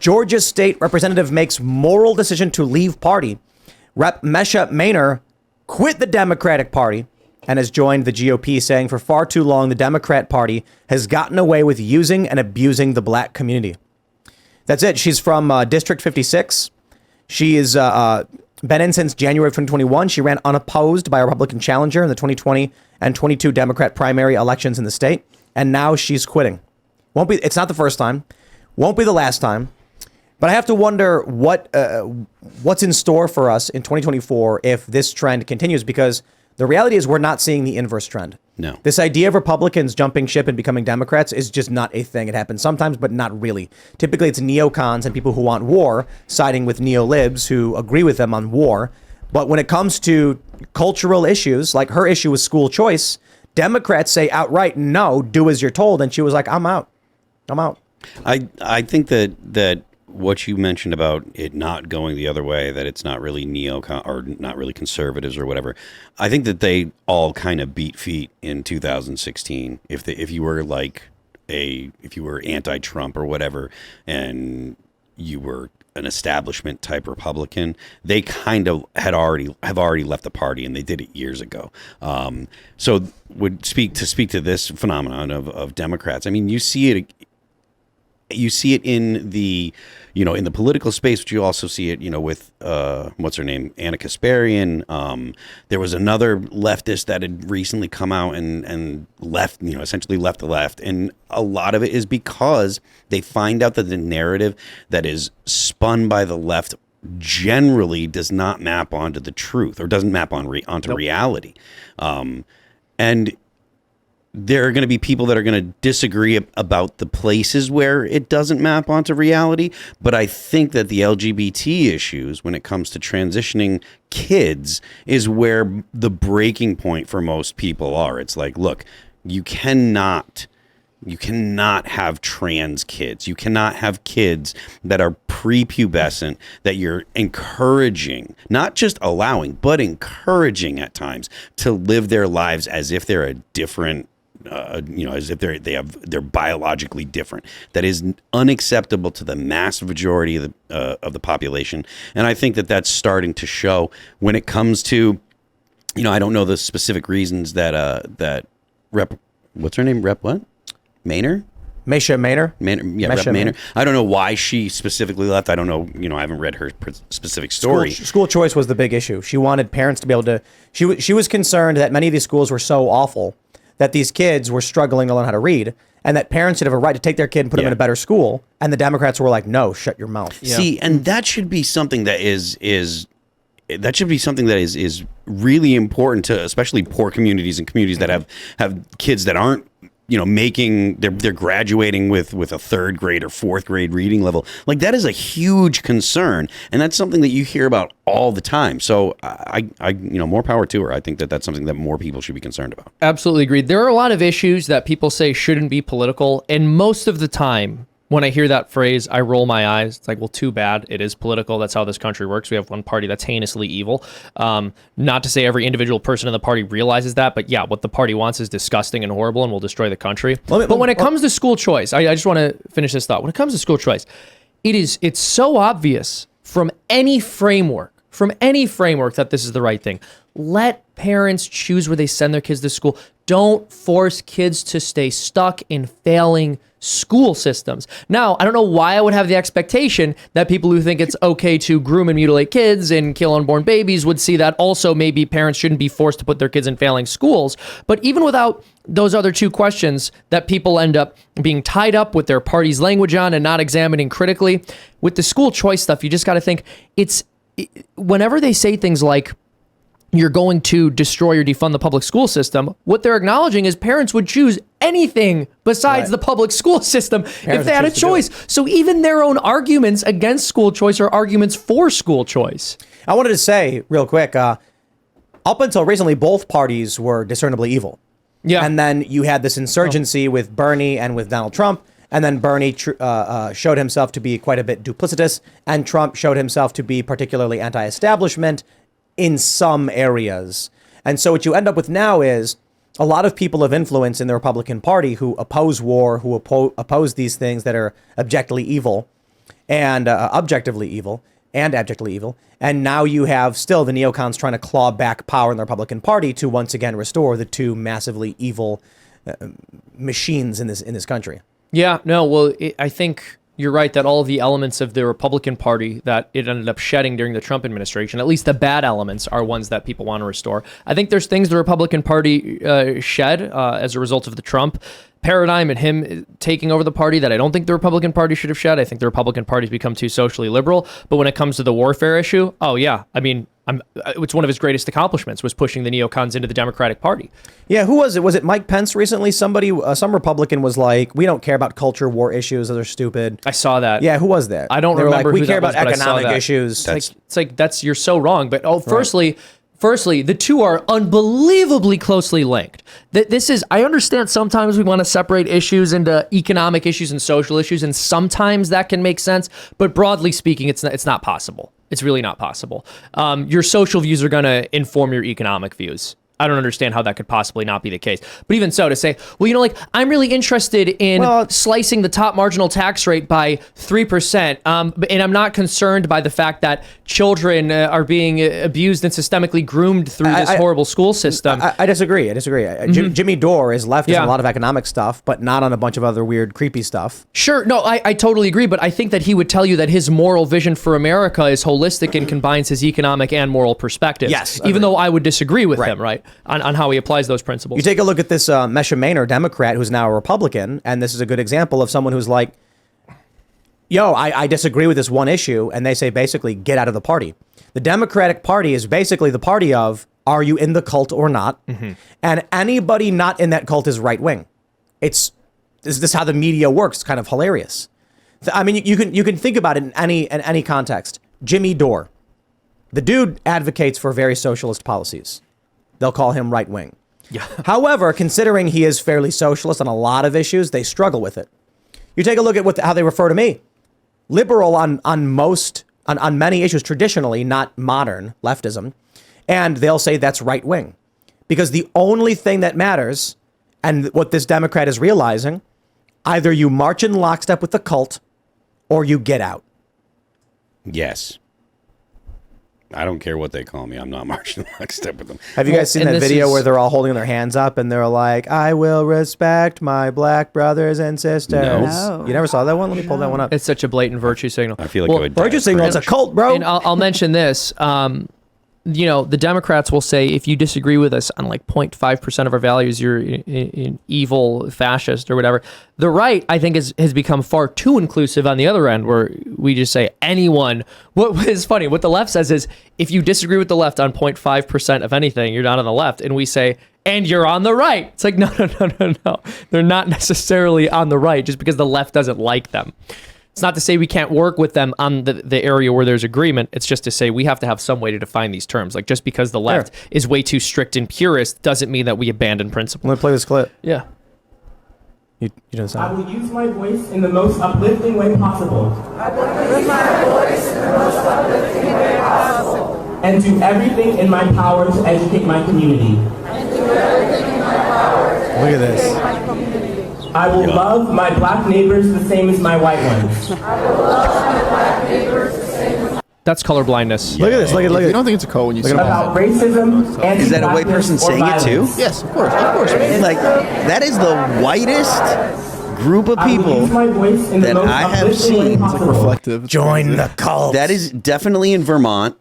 Georgia state representative makes moral decision to leave party. Rep. Mesha Maynor quit the Democratic Party and has joined the GOP, saying for far too long, the Democrat Party has gotten away with using and abusing the black community. That's it. She's from District 56. She is been in since January of 2021. She ran unopposed by a Republican challenger in the 2020 and 22 Democrat primary elections in the state. And now she's quitting. It's not the first time. Won't be the last time. But I have to wonder what's in store for us in 2024 if this trend continues, because the reality is we're not seeing the inverse trend. No. This idea of Republicans jumping ship and becoming Democrats is just not a thing. It happens sometimes, but not really. Typically, it's neocons and people who want war siding with neolibs who agree with them on war. But when it comes to cultural issues, like her issue with school choice, Democrats say outright, no, do as you're told. And she was like, I'm out. I think that what you mentioned about it not going the other way, that it's not really neocon or not really conservatives or whatever. I think that they all kind of beat feet in 2016. If you were anti-Trump or whatever, and you were an establishment type Republican, they kind of have already left the party, and they did it years ago. So would speak to this phenomenon of Democrats. I mean, you see it in the, in the political space, but you also see it, with, what's her name? Anna Kasparian. There was another leftist that had recently come out and left, essentially left the left. And a lot of it is because they find out that the narrative that is spun by the left generally does not map onto the truth, or doesn't map onto reality. And there are going to be people that are going to disagree about the places where it doesn't map onto reality. But I think that the LGBT issues, when it comes to transitioning kids, is where the breaking point for most people are. It's like, look, you cannot have trans kids. You cannot have kids that are prepubescent, that you're encouraging, not just allowing, but encouraging at times to live their lives as if they're a different, as if they're biologically different. That is unacceptable to the mass majority of the population. And I think that that's starting to show when it comes to, I don't know the specific reasons that what's her name? Rep what? Maynor? Mesha Maynor? Rep Maynor. I don't know why she specifically left. I don't know. I haven't read her specific story. School choice was the big issue. She wanted parents to be able to. She was concerned that many of these schools were so awful that these kids were struggling to learn how to read, and that parents should have a right to take their kid and put them in a better school. And the Democrats were like, "No, shut your mouth." Yeah. See, and that should be something that is really important to especially poor communities and communities that have kids that aren't, they're graduating with a third grade or fourth grade reading level. Like, that is a huge concern. And that's something that you hear about all the time. So I more power to her. I think that that's something that more people should be concerned about. Absolutely agreed. There are a lot of issues that people say shouldn't be political. And most of the time, when I hear that phrase, I roll my eyes. It's like, well, too bad. It is political. That's how this country works. We have one party that's heinously evil. Not to say every individual person in the party realizes that, but yeah, what the party wants is disgusting and horrible and will destroy the country. But when it comes to school choice, I just want to finish this thought. When it comes to school choice, it's so obvious from any framework that this is the right thing. Let parents choose where they send their kids to school. Don't force kids to stay stuck in failing school systems. Now, I don't know why I would have the expectation that people who think it's okay to groom and mutilate kids and kill unborn babies would see that also maybe parents shouldn't be forced to put their kids in failing schools. But even without those other two questions that people end up being tied up with their party's language on and not examining critically, with the school choice stuff, you just got to think whenever they say things like, you're going to destroy or defund the public school system, what they're acknowledging is parents would choose anything besides the public school system if they had a choice. So even their own arguments against school choice are arguments for school choice. I wanted to say real quick, up until recently, both parties were discernibly evil. Yeah. And then you had this insurgency with Bernie and with Donald Trump. And then Bernie showed himself to be quite a bit duplicitous, and Trump showed himself to be particularly anti-establishment in some areas. And so what you end up with now is a lot of people of influence in the Republican Party who oppose war, who oppose these things that are objectively evil, and objectively evil and abjectly evil. And now you have still the neocons trying to claw back power in the Republican Party to once again restore the two massively evil machines in this country. Yeah, no, well, I think you're right that all of the elements of the Republican Party that it ended up shedding during the Trump administration, at least the bad elements, are ones that people want to restore. I think there's things the Republican Party shed as a result of the Trump paradigm and him taking over the party that I don't think the Republican Party should have shed. I think the Republican Party's become too socially liberal. But when it comes to the warfare issue, oh yeah, I mean, it's one of his greatest accomplishments was pushing the neocons into the Democratic Party. Yeah, who was it? Was it Mike Pence recently? Somebody, some Republican was like, "We don't care about culture war issues; those are stupid." I saw that. Yeah, who was that? I don't they were remember. Like, we who care that about was, but I saw economic that. issues. It's like that's you're so wrong. But Firstly, the two are unbelievably closely linked. This is, I understand sometimes we want to separate issues into economic issues and social issues, and sometimes that can make sense. But broadly speaking, it's not possible. It's really not possible. Your social views are going to inform your economic views. I don't understand how that could possibly not be the case. But even so, to say, well, I'm really interested in slicing the top marginal tax rate by 3%, and I'm not concerned by the fact that children are being abused and systemically groomed through this horrible school system. I disagree. Jimmy Dore is leftist on a lot of economic stuff, but not on a bunch of other weird, creepy stuff. Sure. No, I totally agree. But I think that he would tell you that his moral vision for America is holistic and combines his economic and moral perspectives. Yes. Even though I would disagree with him, right? On how he applies those principles. You take a look at this Mesha Maynor, Democrat, who's now a Republican, and this is a good example of someone who's like, yo, I disagree with this one issue, and they say basically, get out of the party. The Democratic Party is basically the party of, are you in the cult or not? Mm-hmm. And anybody not in that cult is right-wing. This is how the media works. It's kind of hilarious. I mean, you can think about it in any context. Jimmy Dore. The dude advocates for very socialist policies. They'll call him right-wing. Yeah. However, considering he is fairly socialist on a lot of issues, they struggle with it. You take a look at how they refer to me. Liberal on many issues, traditionally, not modern leftism. And they'll say that's right-wing. Because the only thing that matters, and what this Democrat is realizing, either you march in lockstep with the cult or you get out. Yes. I don't care what they call me. I'm not marching lockstep with them. Have you guys seen that video where they're all holding their hands up and they're like, I will respect my black brothers and sisters? No. You never saw that one? Let me pull that one up. It's such a blatant virtue signal. I feel like it would virtue signal, it's a cult, bro. And I'll mention this. The Democrats will say, if you disagree with us on like 0.5% of our values, you're an evil fascist or whatever. The right, I think, has become far too inclusive on the other end, where we just say anyone. What is funny, what the left says is, if you disagree with the left on 0.5% of anything, you're not on the left. And we say, and you're on the right. It's like, no. They're not necessarily on the right just because the left doesn't like them. It's not to say we can't work with them on the area where there's agreement. It's just to say we have to have some way to define these terms. Like, just because the left is way too strict and purist doesn't mean that we abandon principle. I'm going to play this clip. Yeah. You don't sound. I will use my voice in the most uplifting way possible. And do everything in my power to educate my community. Look at this. I will love my black neighbors the same as my white ones. That's color blindness. Look at this. Look at You don't think it's a code when you see About racism, anti-blackness, Is that a white person or saying it too? violence. Yes, of course, man. Like, that is the whitest group of I will people use my voice in the that most I have uplifting way seen. possible. Reflective. It's Join crazy. the cult. That is definitely in Vermont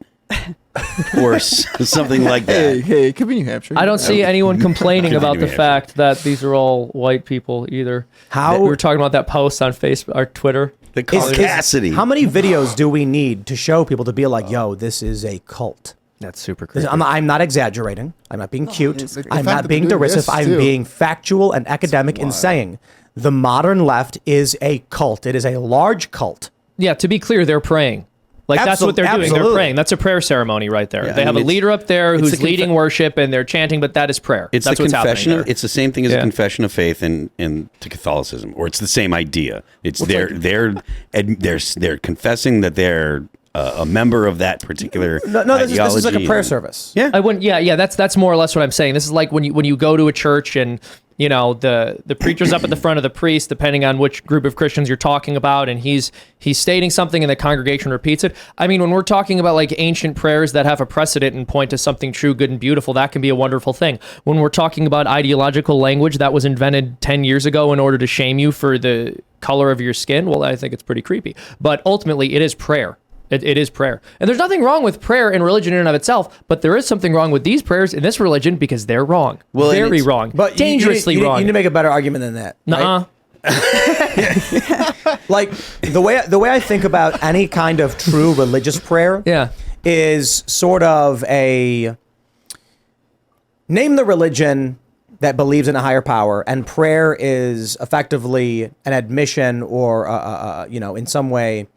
or something like that. Hey, it could be New Hampshire. I don't see anyone complaining Could be about New the Hampshire. fact that these are all white people either. How- we were talking about that post on Facebook or Twitter. The Cassidy. How many videos do we need to show people to be like, yo, this is a cult? That's super creepy. I'm not exaggerating. I'm not being cute. it's- I'm in not fact, being they're doing derisive. this, I'm too. being factual and academic in saying the modern left is a cult. It is a large cult. Yeah, to be clear, they're praying. Like, that's what they're doing. They're Absolutely. praying. That's a prayer ceremony right there. Yeah, they I have mean, a leader up there it's who's the leading worship and they're chanting, but that is prayer. It's That's the what's confession. happening there. It's the same thing as Yeah. a confession of faith in to Catholicism, or it's the same idea. It's they're confessing that they're a member of that particular No, this is like a prayer service. Yeah, I wouldn't. Yeah. That's more or less what I'm saying. This is like when you go to a church and you know, the preacher's up at the front of the priest, depending on which group of Christians you're talking about, and he's stating something and the congregation repeats it. I mean, when we're talking about like ancient prayers that have a precedent and point to something true, good, and beautiful, that can be a wonderful thing. When we're talking about ideological language that was invented 10 years ago in order to shame you for the color of your skin, well, I think it's pretty creepy. But ultimately, it is prayer. It is prayer. And there's nothing wrong with prayer in religion in and of itself, but there is something wrong with these prayers in this religion because they're wrong. Well, very wrong. But dangerously wrong. You need to make a better argument than that. Nuh-uh. Right? Like the way I think about any kind of true religious prayer Yeah. is sort of a name the religion that believes in a higher power, and prayer is effectively an admission or in some way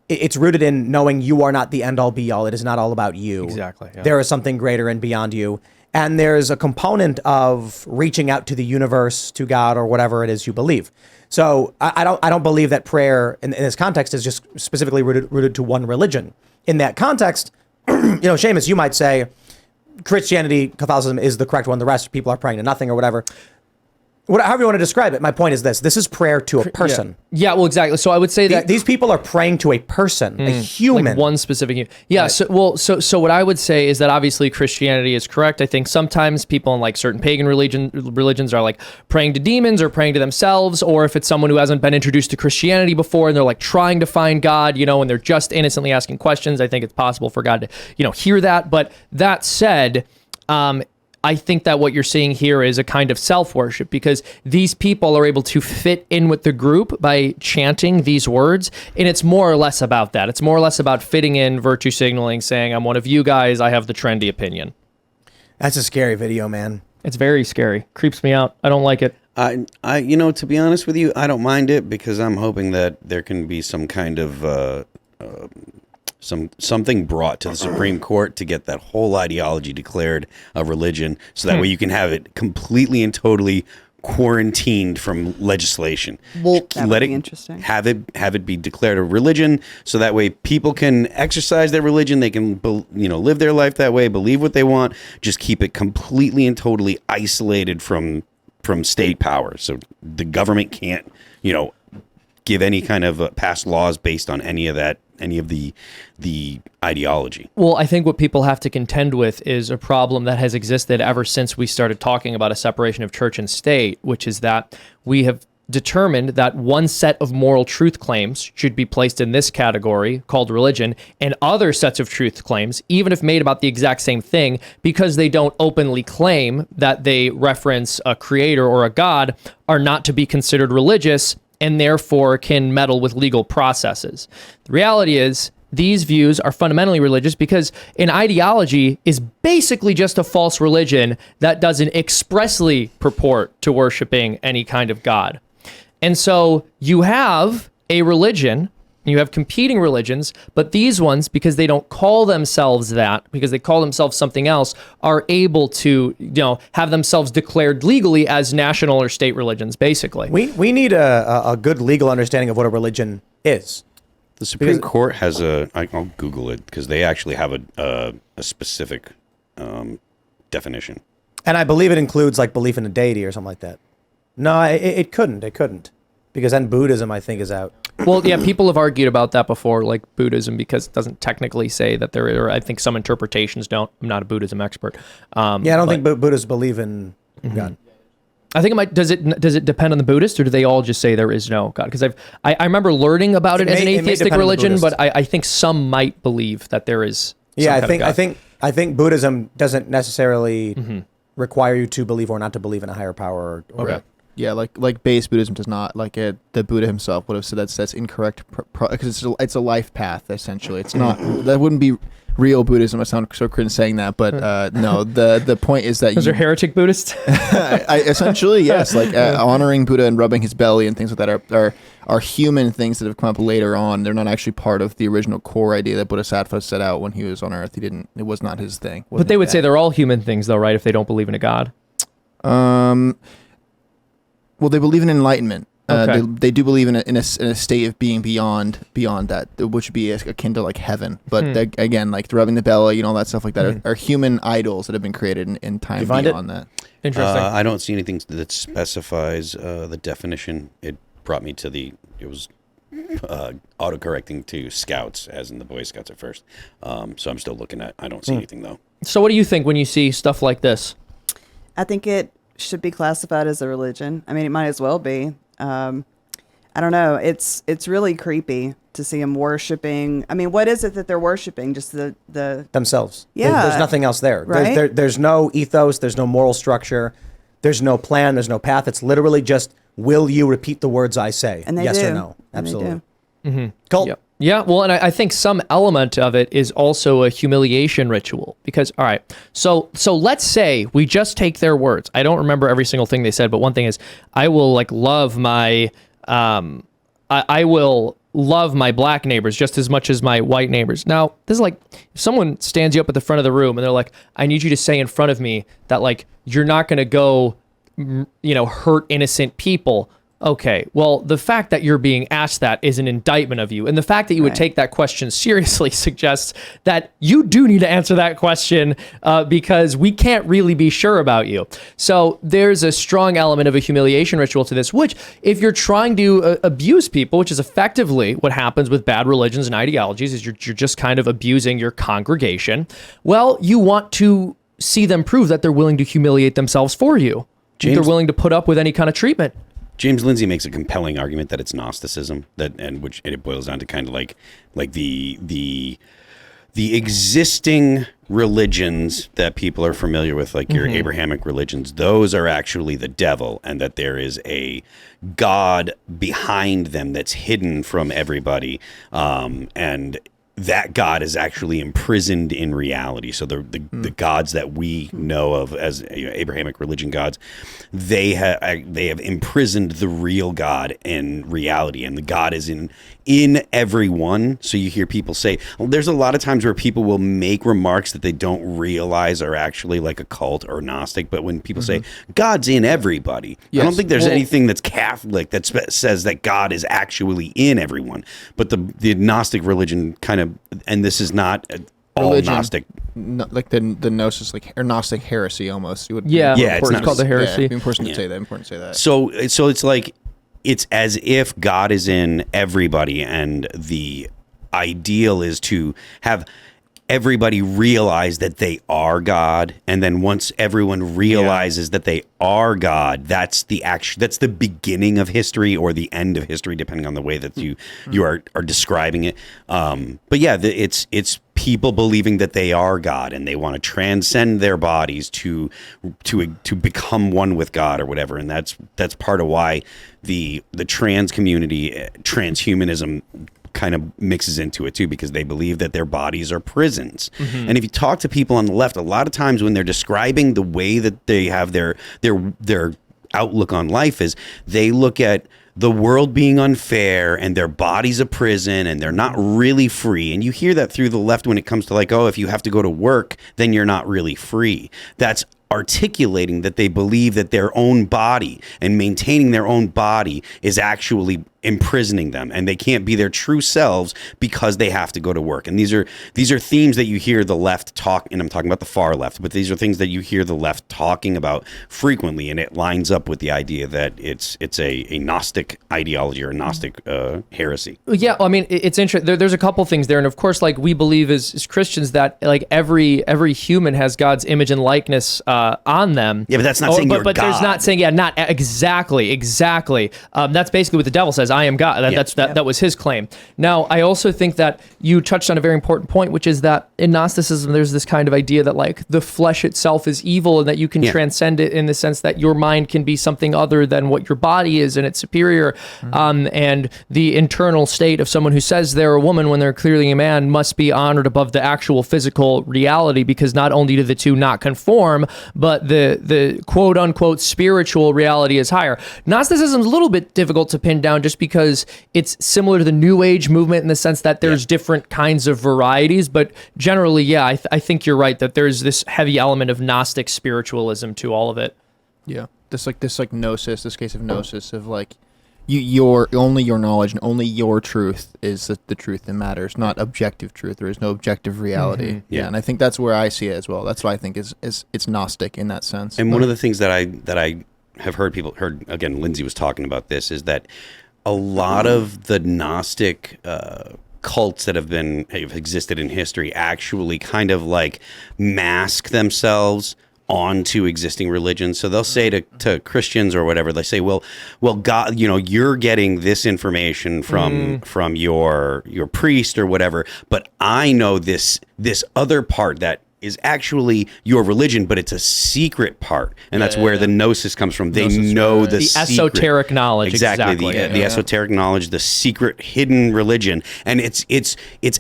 it's rooted in knowing you are not the end all be all. It is not all about you. Exactly, yeah. There is something greater and beyond you. And there's a component of reaching out to the universe, to God, or whatever it is you believe. So I don't believe that prayer in this context is just specifically rooted to one religion. In that context, Seamus, you might say Christianity, Catholicism is the correct one. The rest people are praying to nothing or whatever. However you want to describe it, my point is this is prayer to a person. Yeah, well, exactly. So I would say that these people are praying to a person, a human. like one specific human. Yeah, right. So what I would say is that obviously Christianity is correct. I think sometimes people in like certain pagan religions are like praying to demons or praying to themselves, or if it's someone who hasn't been introduced to Christianity before and they're like trying to find God, and they're just innocently asking questions, I think it's possible for God to, hear that. But that said, I think that what you're seeing here is a kind of self-worship because these people are able to fit in with the group by chanting these words. And it's more or less about that. It's more or less about fitting in, virtue signaling, saying, I'm one of you guys. I have the trendy opinion. That's a scary video, man. It's very scary. Creeps me out. I don't like it. I to be honest with you, I don't mind it because I'm hoping that there can be some kind of something brought to the Supreme Court to get that whole ideology declared a religion, so that way you can have it completely and totally quarantined from legislation. Well, that would be interesting. Have it be declared a religion, so that way people can exercise their religion. They can live their life that way, believe what they want. Just keep it completely and totally isolated from state power, so the government can't give any kind of pass laws based on any of the ideology. Well, I think what people have to contend with is a problem that has existed ever since we started talking about a separation of church and state, which is that we have determined that one set of moral truth claims should be placed in this category called religion, and other sets of truth claims, even if made about the exact same thing, because they don't openly claim that they reference a creator or a god, are not to be considered religious and therefore can meddle with legal processes. The reality is, these views are fundamentally religious because an ideology is basically just a false religion that doesn't expressly purport to worshiping any kind of God. And so you have a religion, you have competing religions, but these ones, because they don't call themselves that, because they call themselves something else, are able to, have themselves declared legally as national or state religions, basically. We need a good legal understanding of what a religion is. The Supreme Court has I'll Google it because they actually have a specific definition. And I believe it includes like belief in a deity or something like that. No, it couldn't. It couldn't. Because then Buddhism, I think, is out. Well, yeah, people have argued about that before, like Buddhism, because it doesn't technically say that there are, I think some interpretations don't. I'm not a Buddhism expert. I don't think Buddhists believe in God. I think it might. Does it depend on the Buddhist, or do they all just say there is no God? Because I remember learning about it as an atheistic religion, but I think some might believe that there is. Yeah, I think Buddhism doesn't necessarily require you to believe or not to believe in a higher power. Okay. Yeah, like base Buddhism does not. Like the Buddha himself would have said that's incorrect because it's a life path essentially. It's not that wouldn't be real Buddhism. I sound so cringe saying that, but no. The point is that those are heretic Buddhists. Essentially, yes. Like honoring Buddha and rubbing his belly and things like that are human things that have come up later on. They're not actually part of the original core idea that Bodhisattva set out when he was on Earth. It was not his thing. But they would say they're all human things, though, right? If they don't believe in a God. Well, they believe in enlightenment. Okay. They do believe in a state of being beyond that, which would be akin to like heaven. But again, like the rubbing the belly, all that stuff like that are human idols that have been created in time beyond that. Interesting. I don't see anything that specifies the definition. It brought me to it was autocorrecting to Scouts, as in the Boy Scouts at first. So I'm still looking at. I don't see anything though. So what do you think when you see stuff like this? I think it should be classified as a religion. I mean, it might as well be. I don't know. It's really creepy to see them worshiping. I mean, what is it that they're worshiping? Just the themselves. Yeah. There's nothing else there. Right? There's no ethos. There's no moral structure. There's no plan. There's no path. It's literally just, will you repeat the words I say? And they yes do. or no? And they Absolutely. do. Colt. Yep. Yeah, well, and I think some element of it is also a humiliation ritual because, all right, so let's say we just take their words. I don't remember every single thing they said, but one thing is, I will like love my, I will love my black neighbors just as much as my white neighbors. Now, this is like, if someone stands you up at the front of the room and they're like, I need you to say in front of me that like, you're not going to go, hurt innocent people. Okay, well, the fact that you're being asked that is an indictment of you. And the fact that you would take that question seriously suggests that you do need to answer that question because we can't really be sure about you. So there's a strong element of a humiliation ritual to this, which if you're trying to abuse people, which is effectively what happens with bad religions and ideologies, is you're just kind of abusing your congregation. Well, you want to see them prove that they're willing to humiliate themselves for you. They're willing to put up with any kind of treatment. James Lindsay makes a compelling argument that it's Gnosticism, which it boils down to kind of like the existing religions that people are familiar with, like your Abrahamic religions. Those are actually the devil, and that there is a God behind them that's hidden from everybody, and that God is actually imprisoned in reality. So the gods that we know of as Abrahamic religion gods, they have imprisoned the real God in reality, and the God is in everyone. So you hear people say, well, there's a lot of times where people will make remarks that they don't realize are actually like a cult or Gnostic. But when people say God's in everybody, I don't think there's anything that's Catholic that says that God is actually in everyone. But the Gnostic religion kind of, and this is not all Religion. Gnostic. No, like the Gnosis, like or Gnostic heresy almost. You would, Yeah, it's it's called the heresy. Yeah, important to say that. Important to say that. So it's like, it's as if God is in everybody, and the ideal is to have everybody realize that they are God, and then once everyone realizes that they are God, that's the beginning of history or the end of history, depending on the way that you are describing it. But yeah, it's people believing that they are God, and they want to transcend their bodies to become one with God or whatever, and that's part of why the trans community, transhumanism, kind of mixes into it too, because they believe that their bodies are prisons. And if you talk to people on the left, a lot of times when they're describing the way that they have their outlook on life, is they look at the world being unfair and their body's a prison and they're not really free. And you hear that through the left when it comes to like, oh, if you have to go to work, then you're not really free. That's articulating that they believe that their own body and maintaining their own body is actually imprisoning them, and they can't be their true selves because they have to go to work. And these are themes that you hear the left talk, and I'm talking about the far left, but these are things that you hear the left talking about frequently, and it lines up with the idea that it's a Gnostic ideology or a Gnostic heresy. Yeah, I mean, it's interesting. There's a couple things there, and of course, like we believe as Christians that like every human has God's image and likeness on them. Yeah, but that's not saying you're but God. There's not saying not exactly. That's basically what the devil says. I am God. That was his claim. Now, I also think that you touched on a very important point, which is that in Gnosticism, there's this kind of idea that like the flesh itself is evil, and that you can transcend it in the sense that your mind can be something other than what your body is, and it's superior. And the internal state of someone who says they're a woman when they're clearly a man must be honored above the actual physical reality, because not only do the two not conform, but the quote unquote spiritual reality is higher. Gnosticism is a little bit difficult to pin down just because it's similar to the New Age movement in the sense that there's different kinds of varieties, but generally, I think you're right that there's this heavy element of Gnostic spiritualism to all of it. Yeah, this gnosis, this case of gnosis of like, your only your knowledge and only your truth is the truth that matters, not objective truth. There is no objective reality. Yeah. And I think that's where I see it as well. That's what I think is it's Gnostic in that sense. And one of the things that I have heard again, Lindsay was talking about this, is that a lot of the Gnostic cults that have existed in history actually kind of like mask themselves onto existing religions. So they'll say to Christians or whatever, they say, well, God, you're getting this information from your priest or whatever, but I know this other part that is actually your religion, but it's a secret part, and that's where the gnosis comes from. They know the esoteric knowledge. Exactly. The esoteric knowledge, the secret hidden religion, and it's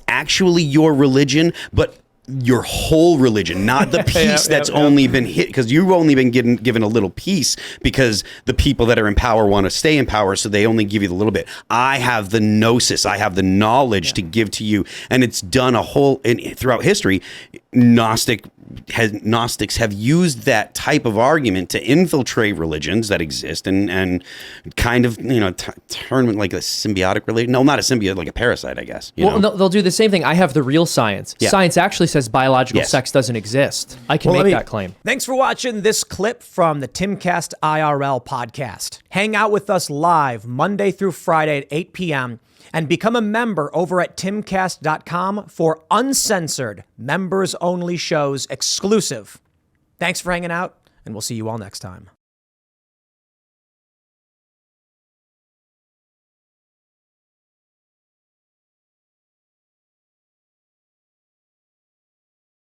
actually your religion, but your whole religion, not the piece that's only been hit, because you've only been given a little piece because the people that are in power want to stay in power, so they only give you the little bit. I have the gnosis, I have the knowledge to give to you, and it's done throughout history. Gnostics have used that type of argument to infiltrate religions that exist and kind of turn it like a symbiotic religion. No, not a symbiote, like a parasite, I guess. They'll do the same thing. I have the real science. Yeah. Science actually says biological sex doesn't exist. I can make that claim. Thanks for watching this clip from the Timcast IRL podcast. Hang out with us live Monday through Friday at 8 p.m. and become a member over at timcast.com for uncensored, members-only shows exclusive. Thanks for hanging out, and we'll see you all next time.